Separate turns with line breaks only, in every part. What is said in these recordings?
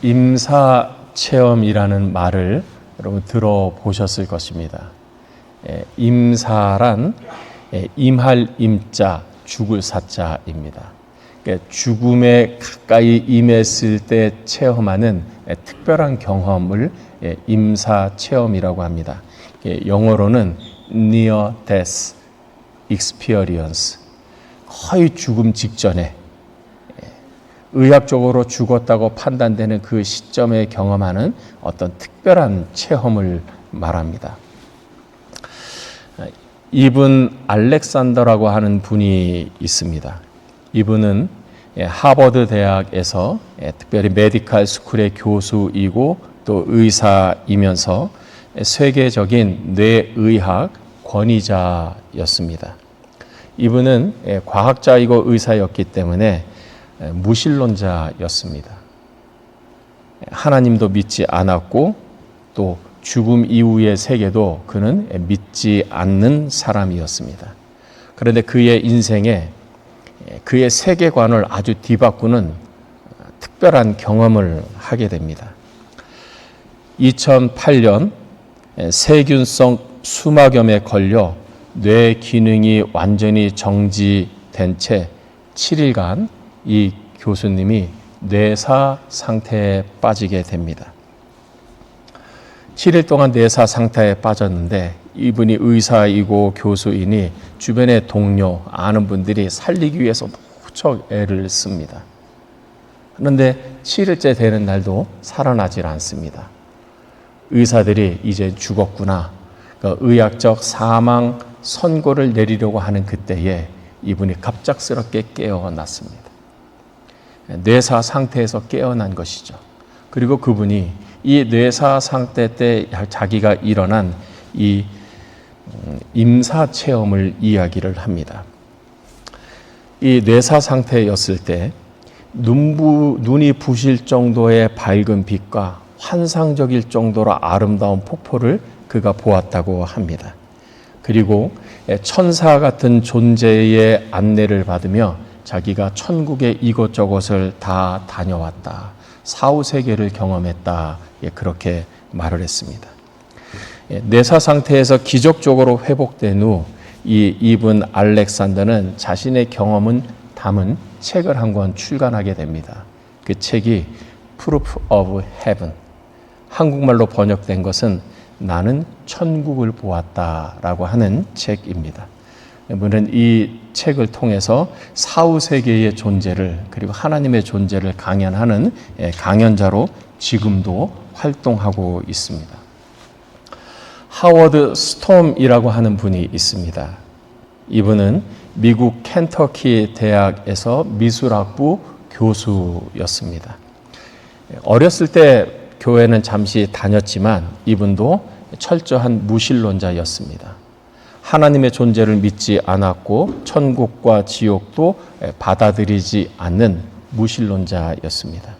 임사 체험이라는 말을 여러분 들어보셨을 것입니다. 임사란 임할 임자, 죽을 사자입니다. 죽음에 가까이 임했을 때 체험하는 특별한 경험을 임사 체험이라고 합니다. 영어로는 near death experience, 거의 죽음 직전에 의학적으로 죽었다고 판단되는 그 시점에 경험하는 어떤 특별한 체험을 말합니다. 이분 알렉산더라고 하는 분이 있습니다. 이분은 하버드 대학에서 특별히 메디칼 스쿨의 교수이고 또 의사이면서 세계적인 뇌의학 권위자였습니다. 이분은 과학자이고 의사였기 때문에 무신론자였습니다. 하나님도 믿지 않았고 또 죽음 이후의 세계도 그는 믿지 않는 사람이었습니다. 그런데 그의 인생에 그의 세계관을 아주 뒤바꾸는 특별한 경험을 하게 됩니다. 2008년 세균성 수막염에 걸려 뇌 기능이 완전히 정지된 채 7일간 이 교수님이 뇌사 상태에 빠지게 됩니다. 7일 동안 뇌사 상태에 빠졌는데 이분이 의사이고 교수이니 주변의 동료, 아는 분들이 살리기 위해서 무척 애를 씁니다. 그런데 7일째 되는 날도 살아나질 않습니다. 의사들이 이제 죽었구나, 의학적 사망 선고를 내리려고 하는 그때에 이분이 갑작스럽게 깨어났습니다. 뇌사 상태에서 깨어난 것이죠. 그리고 그분이 이 뇌사 상태 때 자기가 일어난 이 임사 체험을 이야기를 합니다. 이 뇌사 상태였을 때 눈이 부실 정도의 밝은 빛과 환상적일 정도로 아름다운 폭포를 그가 보았다고 합니다. 그리고 천사 같은 존재의 안내를 받으며 자기가 천국의 이곳저곳을 다 다녀왔다, 사후세계를 경험했다, 그렇게 말을 했습니다. 뇌사 상태에서 기적적으로 회복된 후 이분 알렉산더는 자신의 경험을 담은 책을 한 권 출간하게 됩니다. 그 책이 Proof of Heaven, 한국말로 번역된 것은 나는 천국을 보았다라고 하는 책입니다. 여러분은 이 책을 통해서 사후세계의 존재를 그리고 하나님의 존재를 강연하는 강연자로 지금도 활동하고 있습니다. 하워드 스톰이라고 하는 분이 있습니다. 이분은 미국 켄터키 대학에서 미술학부 교수였습니다. 어렸을 때 교회는 잠시 다녔지만 이분도 철저한 무신론자였습니다. 하나님의 존재를 믿지 않았고 천국과 지옥도 받아들이지 않는 무신론자였습니다.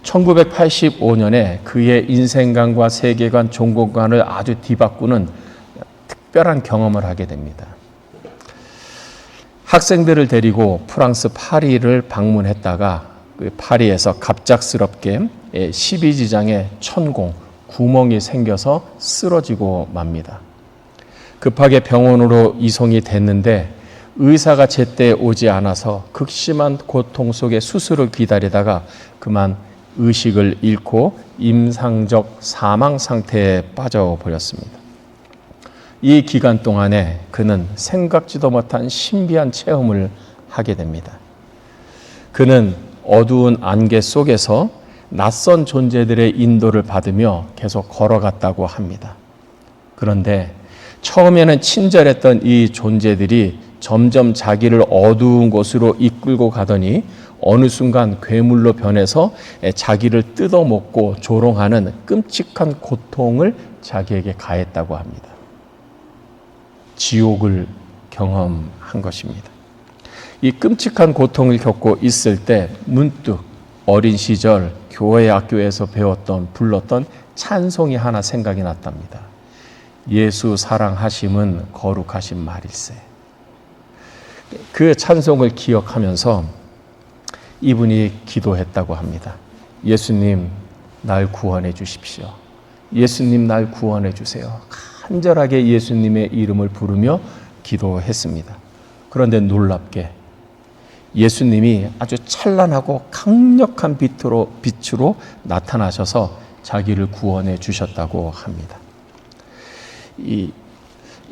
1985년에 그의 인생관과 세계관, 종교관을 아주 뒤바꾸는 특별한 경험을 하게 됩니다. 학생들을 데리고 프랑스 파리를 방문했다가 그 파리에서 갑작스럽게 12지장에 천공, 구멍이 생겨서 쓰러지고 맙니다. 급하게 병원으로 이송이 됐는데 의사가 제때 오지 않아서 극심한 고통 속에 수술을 기다리다가 그만 의식을 잃고 임상적 사망 상태에 빠져버렸습니다. 이 기간 동안에 그는 생각지도 못한 신비한 체험을 하게 됩니다. 그는 어두운 안개 속에서 낯선 존재들의 인도를 받으며 계속 걸어갔다고 합니다. 그런데 처음에는 친절했던 이 존재들이 점점 자기를 어두운 곳으로 이끌고 가더니 어느 순간 괴물로 변해서 자기를 뜯어먹고 조롱하는 끔찍한 고통을 자기에게 가했다고 합니다. 지옥을 경험한 것입니다. 이 끔찍한 고통을 겪고 있을 때 문득 어린 시절 교회 학교에서 불렀던 찬송이 하나 생각이 났답니다. 예수 사랑하심은 거룩하신 말일세. 그 찬송을 기억하면서 이분이 기도했다고 합니다. 예수님, 날 구원해 주십시오. 예수님, 날 구원해 주세요. 간절하게 예수님의 이름을 부르며 기도했습니다. 그런데 놀랍게 예수님이 아주 찬란하고 강력한 빛으로 나타나셔서 자기를 구원해 주셨다고 합니다. 이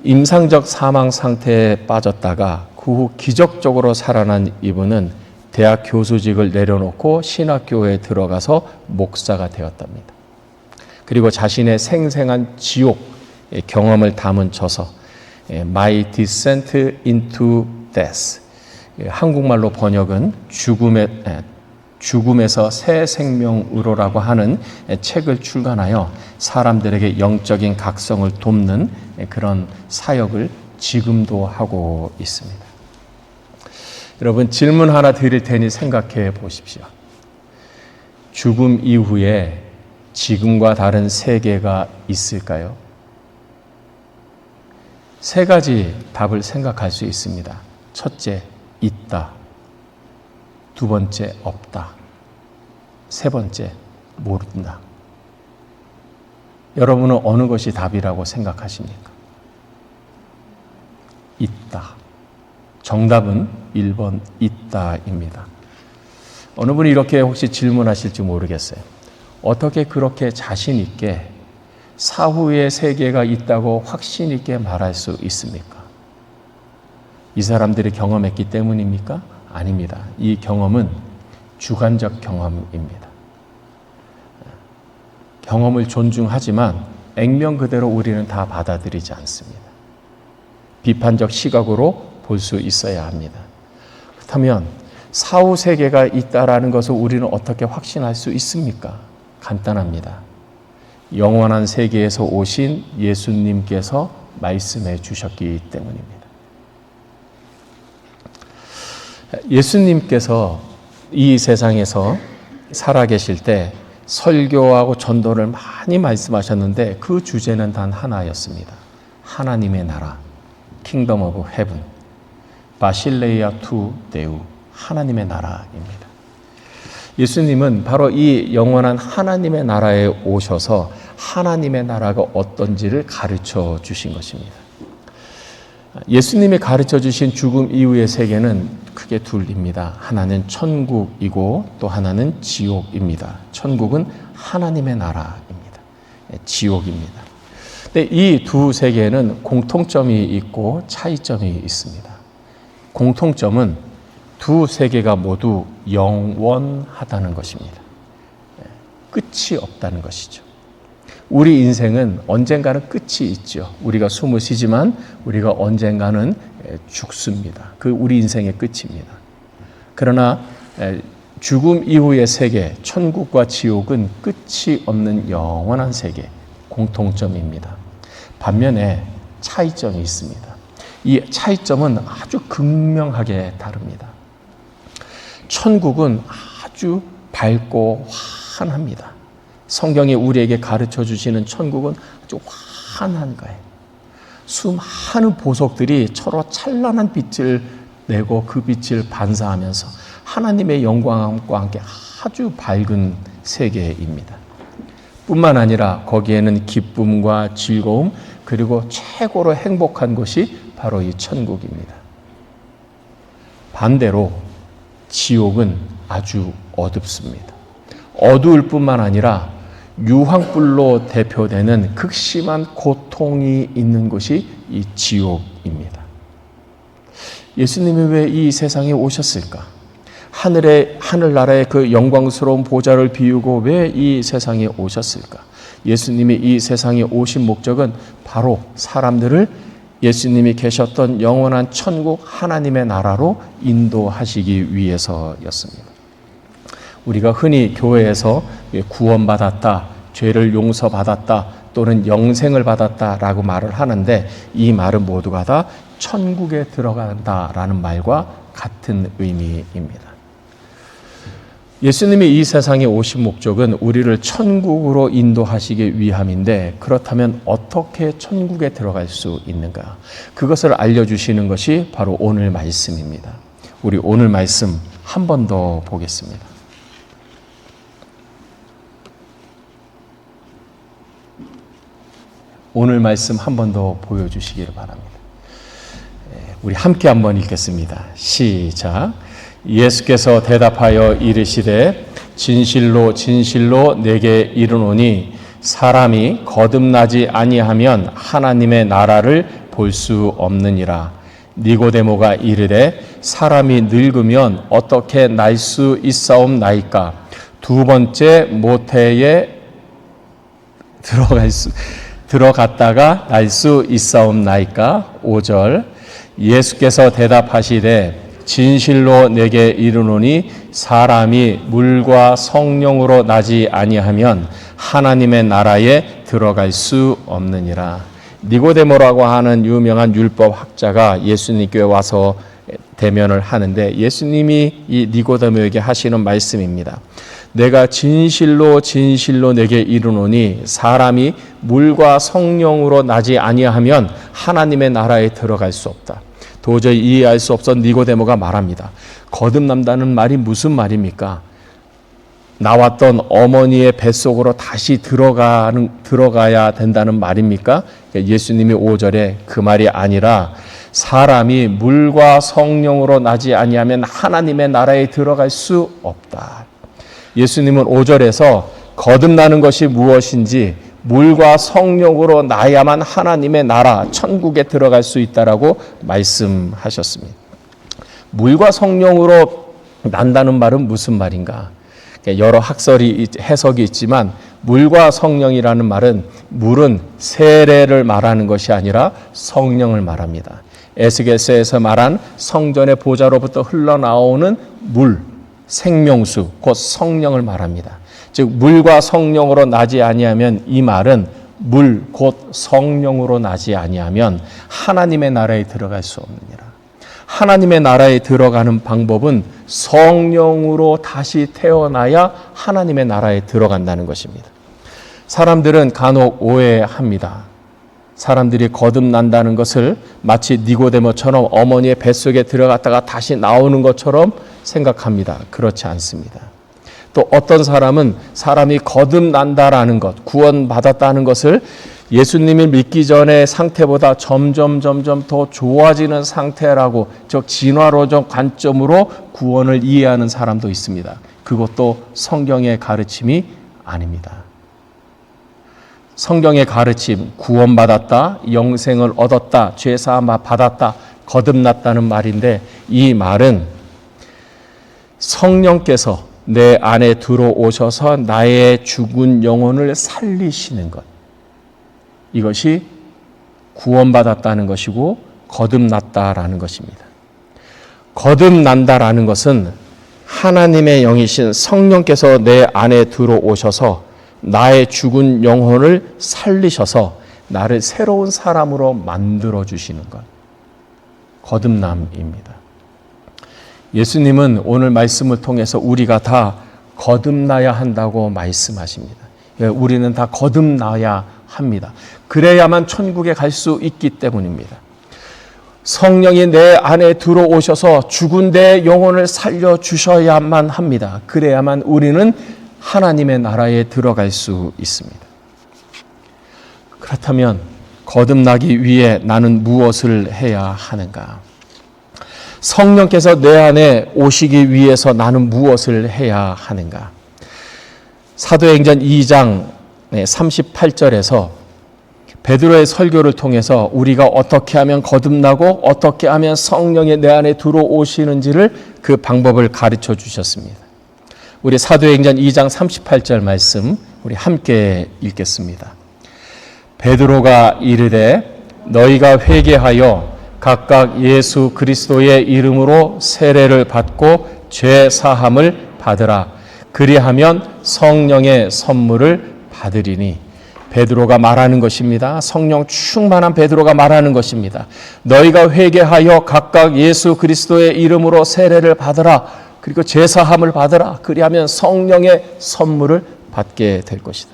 임상적 사망 상태에 빠졌다가 그 후 기적적으로 살아난 이분은 대학 교수직을 내려놓고 신학교에 들어가서 목사가 되었답니다. 그리고 자신의 생생한 지옥 경험을 담은 저서 My Descent into Death, 한국말로 번역은 죽음에서 새 생명으로라고 하는 책을 출간하여 사람들에게 영적인 각성을 돕는 그런 사역을 지금도 하고 있습니다. 여러분, 질문 하나 드릴 테니 생각해 보십시오. 죽음 이후에 지금과 다른 세계가 있을까요? 세 가지 답을 생각할 수 있습니다. 첫째, 있다. 두 번째, 없다. 세 번째, 모른다. 여러분은 어느 것이 답이라고 생각하십니까? 있다. 정답은 1번 있다입니다. 어느 분이 이렇게 혹시 질문하실지 모르겠어요. 어떻게 그렇게 자신 있게 사후의 세계가 있다고 확신 있게 말할 수 있습니까? 이 사람들이 경험했기 때문입니까? 아닙니다. 이 경험은 주관적 경험입니다. 경험을 존중하지만 액면 그대로 우리는 다 받아들이지 않습니다. 비판적 시각으로 볼 수 있어야 합니다. 그렇다면 사후 세계가 있다라는 것을 우리는 어떻게 확신할 수 있습니까? 간단합니다. 영원한 세계에서 오신 예수님께서 말씀해 주셨기 때문입니다. 예수님께서 이 세상에서 살아계실 때 설교하고 전도를 많이 말씀하셨는데 그 주제는 단 하나였습니다. 하나님의 나라, Kingdom of Heaven, 바실레이아 투 데우, 하나님의 나라입니다. 예수님은 바로 이 영원한 하나님의 나라에 오셔서 하나님의 나라가 어떤지를 가르쳐 주신 것입니다. 예수님이 가르쳐 주신 죽음 이후의 세계는 크게 둘입니다. 하나는 천국이고 또 하나는 지옥입니다. 천국은 하나님의 나라입니다. 지옥입니다. 근데 이 두 세계는 공통점이 있고 차이점이 있습니다. 공통점은 두 세계가 모두 영원하다는 것입니다. 끝이 없다는 것이죠. 우리 인생은 언젠가는 끝이 있죠. 우리가 숨을 쉬지만 우리가 언젠가는 죽습니다. 그 우리 인생의 끝입니다. 그러나 죽음 이후의 세계, 천국과 지옥은 끝이 없는 영원한 세계, 공통점입니다. 반면에 차이점이 있습니다. 이 차이점은 아주 극명하게 다릅니다. 천국은 아주 밝고 환합니다. 성경이 우리에게 가르쳐 주시는 천국은 아주 환한 거예요. 수많은 보석들이 서로 찬란한 빛을 내고 그 빛을 반사하면서 하나님의 영광과 함께 아주 밝은 세계입니다. 뿐만 아니라 거기에는 기쁨과 즐거움 그리고 최고로 행복한 곳이 바로 이 천국입니다. 반대로 지옥은 아주 어둡습니다. 어두울 뿐만 아니라 유황불로 대표되는 극심한 고통이 있는 곳이 이 지옥입니다. 예수님이 왜 이 세상에 오셨을까? 하늘나라의 그 영광스러운 보좌를 비우고 왜 이 세상에 오셨을까? 예수님이 이 세상에 오신 목적은 바로 사람들을 예수님이 계셨던 영원한 천국 하나님의 나라로 인도하시기 위해서였습니다. 우리가 흔히 교회에서 구원받았다, 죄를 용서받았다, 또는 영생을 받았다라고 말을 하는데 이 말은 모두가 다 천국에 들어간다라는 말과 같은 의미입니다. 예수님이 이 세상에 오신 목적은 우리를 천국으로 인도하시기 위함인데 그렇다면 어떻게 천국에 들어갈 수 있는가? 그것을 알려주시는 것이 바로 오늘 말씀입니다. 우리 오늘 말씀 한 번 더 보겠습니다. 오늘 말씀 한 번 더 보여주시기를 바랍니다. 우리 함께 한번 읽겠습니다. 시작. 예수께서 대답하여 이르시되 진실로 진실로 내게 이르노니 사람이 거듭나지 아니하면 하나님의 나라를 볼 수 없느니라. 니고데모가 이르되 사람이 늙으면 어떻게 날 수 있사옵나이까? 두 번째 모태에 들어갔다가 날 수 있사옵나이까? 5절. 예수께서 대답하시되 진실로 내게 이르노니 사람이 물과 성령으로 나지 아니하면 하나님의 나라에 들어갈 수 없느니라. 니고데모라고 하는 유명한 율법 학자가 예수님께 와서 대면을 하는데 예수님이 이 니고데모에게 하시는 말씀입니다. 내가 진실로 진실로 내게 이르노니 사람이 물과 성령으로 나지 아니하면 하나님의 나라에 들어갈 수 없다. 도저히 이해할 수 없어 니고데모가 말합니다. 거듭난다는 말이 무슨 말입니까? 나왔던 어머니의 뱃속으로 다시 들어가야 된다는 말입니까? 예수님이 5절에 그 말이 아니라 사람이 물과 성령으로 나지 아니하면 하나님의 나라에 들어갈 수 없다. 예수님은 5절에서 거듭나는 것이 무엇인지 물과 성령으로 나야만 하나님의 나라, 천국에 들어갈 수 있다라고 말씀하셨습니다. 물과 성령으로 난다는 말은 무슨 말인가? 여러 해석이 있지만 물과 성령이라는 말은 물은 세례를 말하는 것이 아니라 성령을 말합니다. 에스겔서에서 말한 성전의 보좌로부터 흘러나오는 물, 생명수, 곧 성령을 말합니다. 즉 물과 성령으로 나지 아니하면 이 말은 물, 곧 성령으로 나지 아니하면 하나님의 나라에 들어갈 수 없느니라. 하나님의 나라에 들어가는 방법은 성령으로 다시 태어나야 하나님의 나라에 들어간다는 것입니다. 사람들은 간혹 오해합니다. 사람들이 거듭난다는 것을 마치 니고데모처럼 어머니의 뱃속에 들어갔다가 다시 나오는 것처럼 생각합니다. 그렇지 않습니다. 또 어떤 사람은 사람이 거듭난다라는 것, 구원받았다는 것을 예수님을 믿기 전의 상태보다 점점 더 좋아지는 상태라고, 즉 진화론적 관점으로 구원을 이해하는 사람도 있습니다. 그것도 성경의 가르침이 아닙니다. 성경의 가르침, 구원받았다, 영생을 얻었다, 죄사함 받았다, 거듭났다는 말인데 이 말은 성령께서 내 안에 들어오셔서 나의 죽은 영혼을 살리시는 것, 이것이 구원받았다는 것이고 거듭났다라는 것입니다. 거듭난다라는 것은 하나님의 영이신 성령께서 내 안에 들어오셔서 나의 죽은 영혼을 살리셔서 나를 새로운 사람으로 만들어 주시는 것, 거듭남입니다. 예수님은 오늘 말씀을 통해서 우리가 다 거듭나야 한다고 말씀하십니다. 우리는 다 거듭나야 합니다. 그래야만 천국에 갈 수 있기 때문입니다. 성령이 내 안에 들어오셔서 죽은 내 영혼을 살려주셔야만 합니다. 그래야만 우리는 하나님의 나라에 들어갈 수 있습니다. 그렇다면 거듭나기 위해 나는 무엇을 해야 하는가? 성령께서 내 안에 오시기 위해서 나는 무엇을 해야 하는가? 사도행전 2장 38절에서 베드로의 설교를 통해서 우리가 어떻게 하면 거듭나고 어떻게 하면 성령이 내 안에 들어오시는지를 그 방법을 가르쳐 주셨습니다. 우리 사도행전 2장 38절 말씀 우리 함께 읽겠습니다. 베드로가 이르되 너희가 회개하여 각각 예수 그리스도의 이름으로 세례를 받고 죄 사함을 받으라. 그리하면 성령의 선물을 받으리니. 베드로가 말하는 것입니다. 성령 충만한 베드로가 말하는 것입니다. 너희가 회개하여 각각 예수 그리스도의 이름으로 세례를 받으라. 그리고 죄 사함을 받으라. 그리하면 성령의 선물을 받게 될 것이다.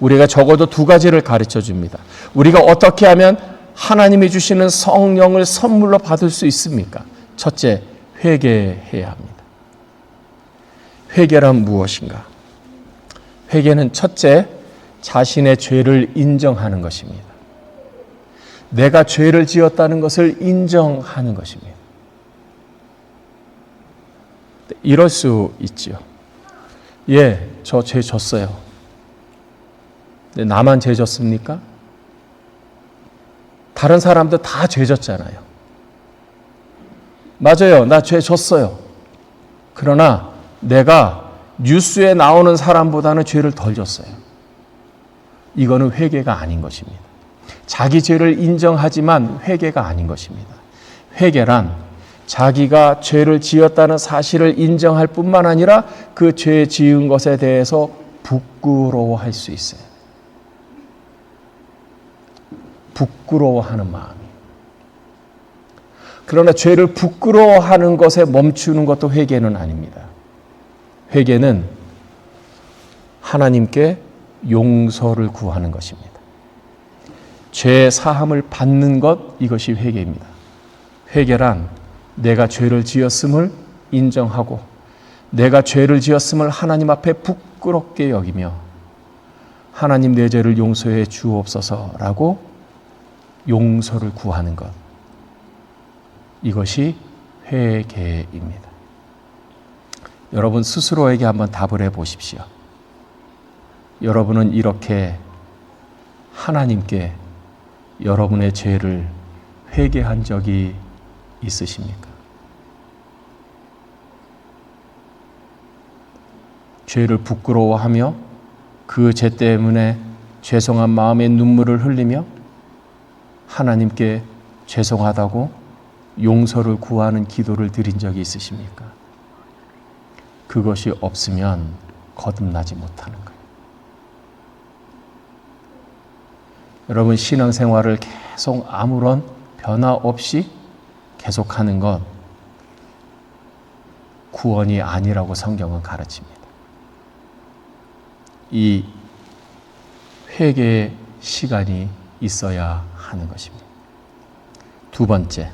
우리가 적어도 두 가지를 가르쳐 줍니다. 우리가 어떻게 하면 하나님이 주시는 성령을 선물로 받을 수 있습니까? 첫째, 회개해야 합니다. 회개란 무엇인가? 회개는 첫째, 자신의 죄를 인정하는 것입니다. 내가 죄를 지었다는 것을 인정하는 것입니다. 이럴 수 있지요. 예, 저 죄 졌어요. 근데 나만 죄 졌습니까? 다른 사람도 다 죄 졌잖아요. 맞아요. 나 죄 졌어요. 그러나 내가 뉴스에 나오는 사람보다는 죄를 덜 졌어요. 이거는 회개가 아닌 것입니다. 자기 죄를 인정하지만 회개가 아닌 것입니다. 회개란 자기가 죄를 지었다는 사실을 인정할 뿐만 아니라 그 죄 지은 것에 대해서 부끄러워할 수 있어요. 부끄러워하는 마음이. 그러나 죄를 부끄러워하는 것에 멈추는 것도 회개는 아닙니다. 회개는 하나님께 용서를 구하는 것입니다. 죄 사함을 받는 것, 이것이 회개입니다. 회개란 내가 죄를 지었음을 인정하고 내가 죄를 지었음을 하나님 앞에 부끄럽게 여기며 하나님 내 죄를 용서해 주옵소서라고 용서를 구하는 것, 이것이 회개입니다. 여러분 스스로에게 한번 답을 해보십시오. 여러분은 이렇게 하나님께 여러분의 죄를 회개한 적이 있으십니까? 죄를 부끄러워하며 그 죄 때문에 죄송한 마음에 눈물을 흘리며 하나님께 죄송하다고 용서를 구하는 기도를 드린 적이 있으십니까? 그것이 없으면 거듭나지 못하는 거예요. 여러분 신앙생활을 계속 아무런 변화 없이 계속하는 것 구원이 아니라고 성경은 가르칩니다. 이 회개의 시간이 있어야 하는 것입니다. 두 번째,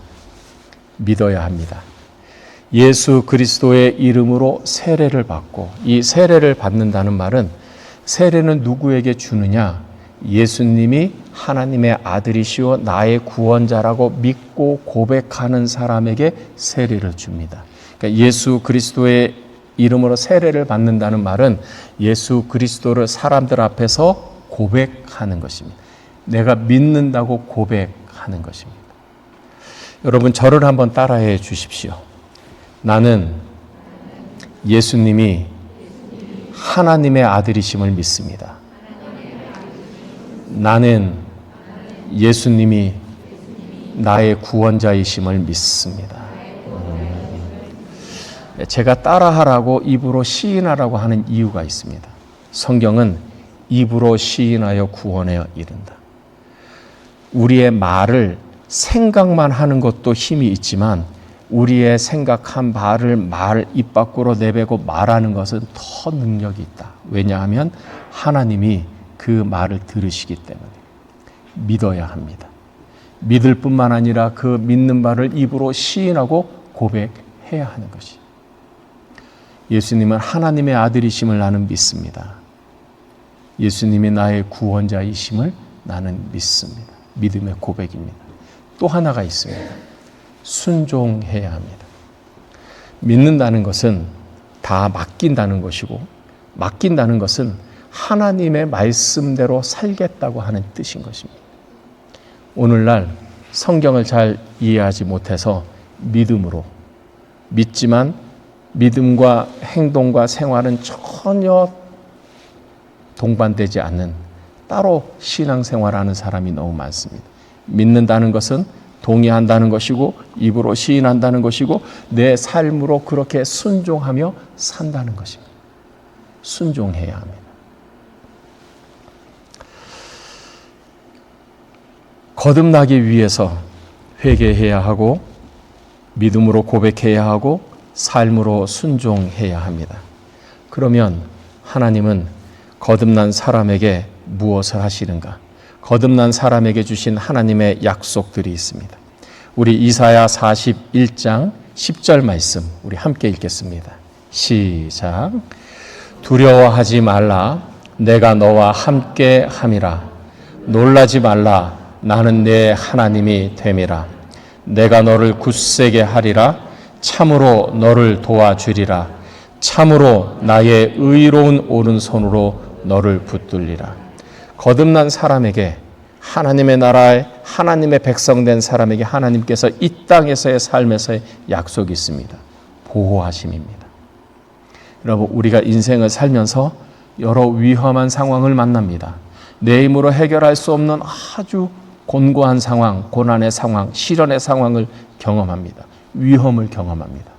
믿어야 합니다. 예수 그리스도의 이름으로 세례를 받고, 이 세례를 받는다는 말은 세례는 누구에게 주느냐? 예수님이 하나님의 아들이시오 나의 구원자라고 믿고 고백하는 사람에게 세례를 줍니다. 그러니까 예수 그리스도의 이름으로 세례를 받는다는 말은 예수 그리스도를 사람들 앞에서 고백하는 것입니다. 내가 믿는다고 고백하는 것입니다. 여러분 저를 한번 따라해 주십시오. 나는 예수님이 하나님의 아들이심을 믿습니다. 나는 예수님이 나의 구원자이심을 믿습니다. 제가 따라하라고 입으로 시인하라고 하는 이유가 있습니다. 성경은 입으로 시인하여 구원에 이른다. 우리의 말을 생각만 하는 것도 힘이 있지만 우리의 생각한 말을 입 밖으로 내뱉고 말하는 것은 더 능력이 있다. 왜냐하면 하나님이 그 말을 들으시기 때문에 믿어야 합니다. 믿을 뿐만 아니라 그 믿는 바를 입으로 시인하고 고백해야 하는 것이. 예수님은 하나님의 아들이심을 나는 믿습니다. 예수님이 나의 구원자이심을 나는 믿습니다. 믿음의 고백입니다. 또 하나가 있습니다. 순종해야 합니다. 믿는다는 것은 다 맡긴다는 것이고, 맡긴다는 것은 하나님의 말씀대로 살겠다고 하는 뜻인 것입니다. 오늘날 성경을 잘 이해하지 못해서 믿음으로 믿지만 믿음과 행동과 생활은 전혀 동반되지 않는 따로 신앙생활하는 사람이 너무 많습니다. 믿는다는 것은 동의한다는 것이고 입으로 시인한다는 것이고 내 삶으로 그렇게 순종하며 산다는 것입니다. 순종해야 합니다. 거듭나기 위해서 회개해야 하고 믿음으로 고백해야 하고 삶으로 순종해야 합니다. 그러면 하나님은 거듭난 사람에게 무엇을 하시는가? 거듭난 사람에게 주신 하나님의 약속들이 있습니다. 우리 이사야 41장 10절 말씀 우리 함께 읽겠습니다. 시작. 두려워하지 말라. 내가 너와 함께 함이라. 놀라지 말라. 나는 내 하나님이 됨이라. 내가 너를 굳세게 하리라. 참으로 너를 도와주리라. 참으로 나의 의로운 오른손으로 너를 붙들리라. 거듭난 사람에게, 하나님의 나라에 하나님의 백성된 사람에게 하나님께서 이 땅에서의 삶에서의 약속이 있습니다. 보호하심입니다. 여러분, 우리가 인생을 살면서 여러 위험한 상황을 만납니다. 내 힘으로 해결할 수 없는 아주 곤고한 상황, 고난의 상황, 시련의 상황을 경험합니다. 위험을 경험합니다.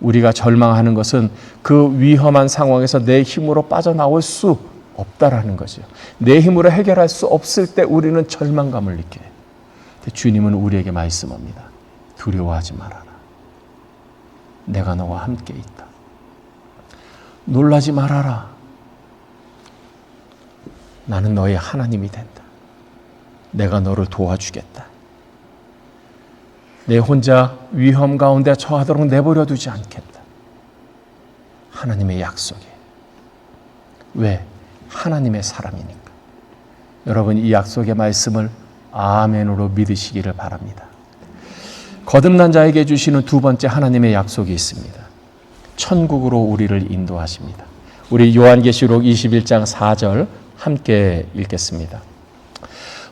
우리가 절망하는 것은 그 위험한 상황에서 내 힘으로 빠져나올 수 없다라는 거죠. 내 힘으로 해결할 수 없을 때 우리는 절망감을 느껴요. 주님은 우리에게 말씀합니다. 두려워하지 말아라. 내가 너와 함께 있다. 놀라지 말아라. 나는 너의 하나님이 된다. 내가 너를 도와주겠다. 내 혼자 위험 가운데 처하도록 내버려 두지 않겠다. 하나님의 약속이에요. 왜? 하나님의 사람이니까. 여러분, 이 약속의 말씀을 아멘으로 믿으시기를 바랍니다. 거듭난 자에게 주시는 두 번째 하나님의 약속이 있습니다. 천국으로 우리를 인도하십니다. 우리 요한계시록 21장 4절 함께 읽겠습니다.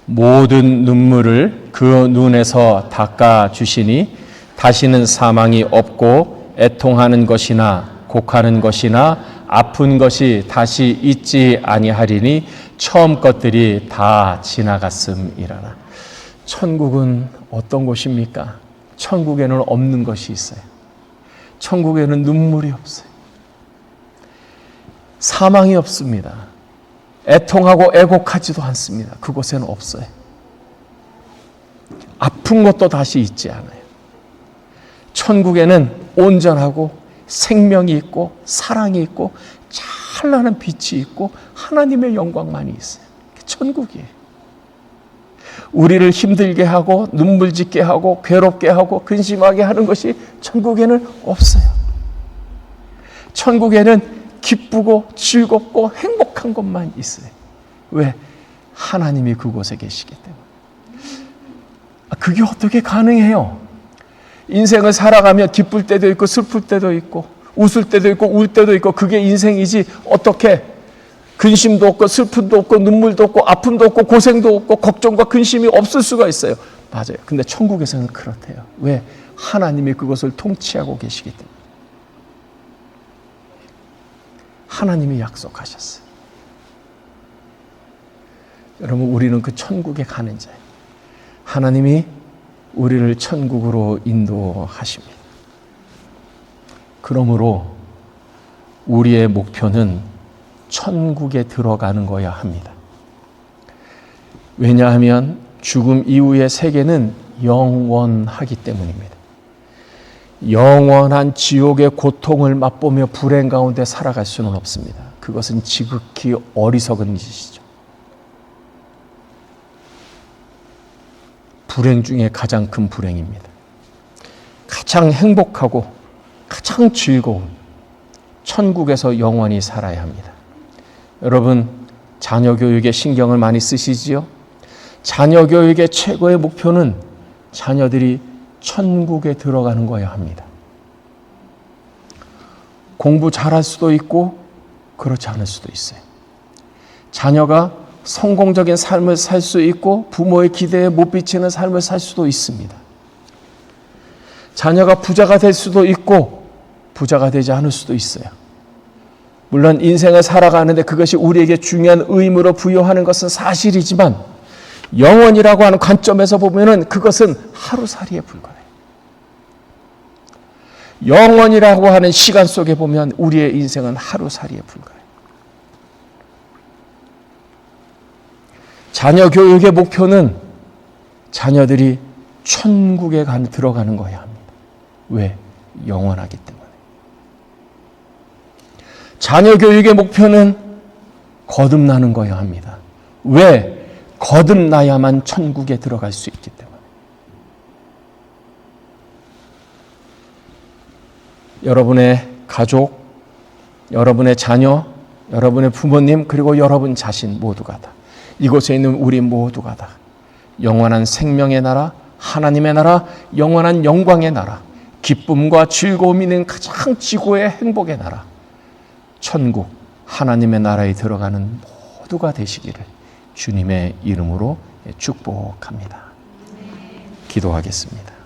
모든 눈물을 그 눈에서 닦아 주시니 다시는 사망이 없고 애통하는 것이나 곡하는 것이나 아픈 것이 다시 있지 아니하리니 처음 것들이 다 지나갔음이라나. 천국은 어떤 곳입니까? 천국에는 없는 것이 있어요. 천국에는 눈물이 없어요. 사망이 없습니다. 애통하고 애곡하지도 않습니다. 그곳에는 없어요. 아픈 것도 다시 있지 않아요. 천국에는 온전하고 생명이 있고 사랑이 있고 찬란한 빛이 있고 하나님의 영광만이 있어요. 천국이에요. 우리를 힘들게 하고 눈물 짓게 하고 괴롭게 하고 근심하게 하는 것이 천국에는 없어요. 천국에는 기쁘고 즐겁고 행복한 것만 있어요. 왜? 하나님이 그곳에 계시기 때문에. 그게 어떻게 가능해요? 인생을 살아가면 기쁠 때도 있고 슬플 때도 있고 웃을 때도 있고 울 때도 있고 그게 인생이지 어떻게 근심도 없고 슬픔도 없고 눈물도 없고 아픔도 없고 고생도 없고 걱정과 근심이 없을 수가 있어요. 맞아요. 근데 천국에서는 그렇대요. 왜? 하나님이 그것을 통치하고 계시기 때문에. 하나님이 약속하셨어요. 여러분, 우리는 그 천국에 가는 자예요. 하나님이 우리를 천국으로 인도하십니다. 그러므로 우리의 목표는 천국에 들어가는 거야 합니다. 왜냐하면 죽음 이후의 세계는 영원하기 때문입니다. 영원한 지옥의 고통을 맛보며 불행 가운데 살아갈 수는 없습니다. 그것은 지극히 어리석은 짓이죠. 불행 중에 가장 큰 불행입니다. 가장 행복하고 가장 즐거운 천국에서 영원히 살아야 합니다. 여러분, 자녀 교육에 신경을 많이 쓰시지요? 자녀 교육의 최고의 목표는 자녀들이 천국에 들어가는 거야 합니다. 공부 잘할 수도 있고 그렇지 않을 수도 있어요. 자녀가 성공적인 삶을 살 수 있고 부모의 기대에 못 미치는 삶을 살 수도 있습니다. 자녀가 부자가 될 수도 있고 부자가 되지 않을 수도 있어요. 물론 인생을 살아가는데 그것이 우리에게 중요한 의무로 부여하는 것은 사실이지만 영원이라고 하는 관점에서 보면은 그것은 하루살이에 불과해요. 영원이라고 하는 시간 속에 보면 우리의 인생은 하루살이에 불과해요. 자녀 교육의 목표는 자녀들이 천국에 들어가는 거야 합니다. 왜? 영원하기 때문에. 자녀 교육의 목표는 거듭나는 거야 합니다. 왜? 거듭나야만 천국에 들어갈 수 있기 때문에. 여러분의 가족, 여러분의 자녀, 여러분의 부모님 그리고 여러분 자신 모두가 다, 이곳에 있는 우리 모두가 다 영원한 생명의 나라, 하나님의 나라, 영원한 영광의 나라, 기쁨과 즐거움이 있는 가장 지구의 행복의 나라, 천국 하나님의 나라에 들어가는 모두가 되시기를 주님의 이름으로 축복합니다. 기도하겠습니다.